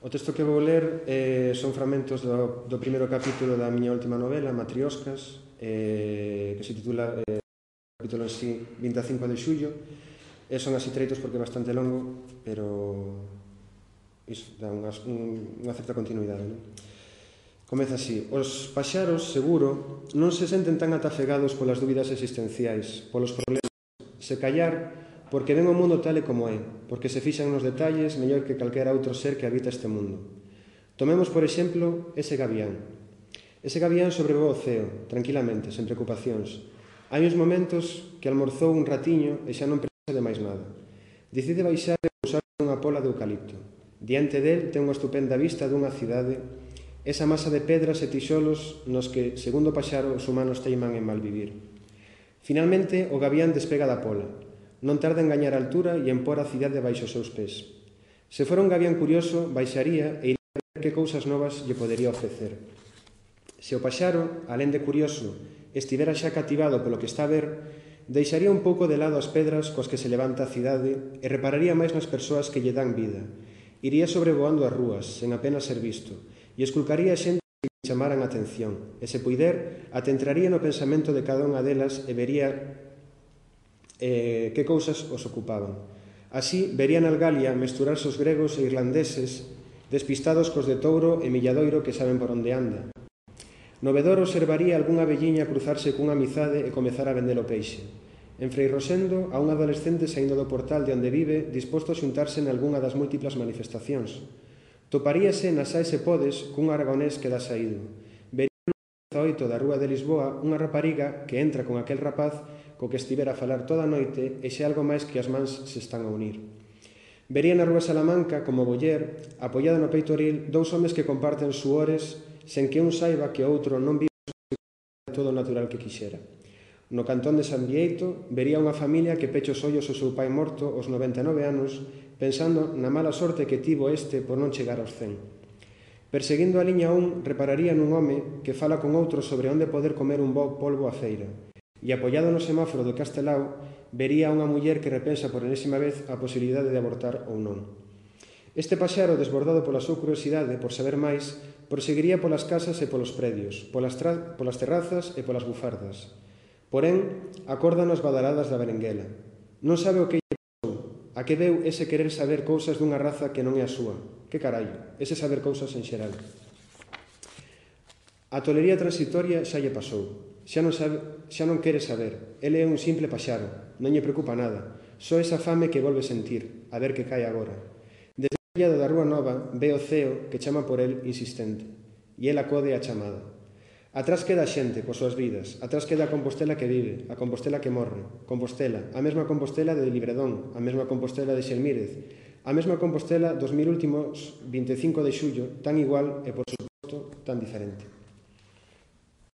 O texto que vou ler son fragmentos do primeiro capítulo da miña última novela, Matrioscas, que se titula capítulo en sí 25 de xullo, e son así treitos porque é bastante longo, pero iso dá unha certa continuidade, non? Comeza así: os paxaros, seguro, non se senten tan atafegados polas dúbidas existenciais, polos problemas, se callar porque ven o mundo tal e como é, porque se fixan nos detalles mellor que calquera outro ser que habita este mundo. Tomemos, por exemplo, ese gavián. Ese gavián sobrevoa o ceo, tranquilamente, sen preocupacións. Hai uns momentos que almorzou un ratiño e xa non precisa de máis nada. Decide baixar e pousar unha pola de eucalipto. Diante del ten unha estupenda vista dunha cidade, esa masa de pedras e tixolos nos que, segundo o paxaro, os humanos teiman en malvivir. Finalmente, o gavián despega da pola. Non tarda en gañar a altura e en pôr a cidade baixo os seus pés. Se fora un gavián curioso, baixaría e iría a ver que cousas novas lle podería ofrecer. Se o paxaro, alén de curioso, estivera xa cativado polo que está a ver, deixaría un pouco de lado as pedras coas que se levanta a cidade e repararía máis nas persoas que lle dan vida. Iría sobrevoando as rúas, sen apenas ser visto, e esculcaría a xente que lle chamaran a atención, e se puider, atentraría no pensamento de cada unha delas e vería que cousas os ocupaban. Así, vería na Algalia mesturarse os gregos e irlandeses, despistados cos de Touro e Milladoiro que saben por onde anda. No vedor observaría algunha velliña cruzarse cunha amizade e comezar a vender o peixe. En Frei Rosendo, a un adolescente saindo do portal de onde vive, disposto a xuntarse nalgunha das múltiplas manifestacións. Toparíase nas Sae se podes cun aragonés que dá saído. Vería no 18 da Rúa de Lisboa unha rapariga que entra con aquel rapaz co que estivera a falar toda a noite e xe algo máis que as mans se están a unir. Vería na Rúa Salamanca, como boller, apoiado no peitoril, dous homes que comparten suores sen que un saiba que o outro non vive todo o natural que quixera. No cantón de San Bieito, vería unha familia que pecha os ollos ao seu pai morto aos 99 anos, pensando na mala sorte que tivo este por non chegar aos 100. Perseguindo a liña 1, repararía nun home que fala con outro sobre onde poder comer un bo polvo a feira. E apoiado no semáforo do Castelao, vería unha muller que repensa por enésima vez a posibilidade de abortar ou non. Este paxaro, desbordado pola súa curiosidade por saber máis, proseguiría polas casas e polos predios, polas terrazas e polas bufardas. Porén, acordan as badaladas da berenguela. Non sabe o que lle pasou, a que deu ese querer saber cousas dunha raza que non é a súa. Que carallo, ese saber cousas en xeral. A tolería transitoria xa lle pasou. Xa non quere saber. Ele é un simple paxaro. Non lle preocupa nada. Só esa fame que volve sentir. A ver que cae agora. Desde o tellado da Rúa Nova ve o ceo que chama por el insistente. E el acode a chamada. Atrás queda a xente, coas súas vidas. Atrás queda a Compostela que vive, a Compostela que morre. Compostela, a mesma Compostela de Libredón, a mesma Compostela de Xelmírez, a mesma Compostela dos 1000 últimos 25 de xullo, tan igual e, por suposto, tan diferente.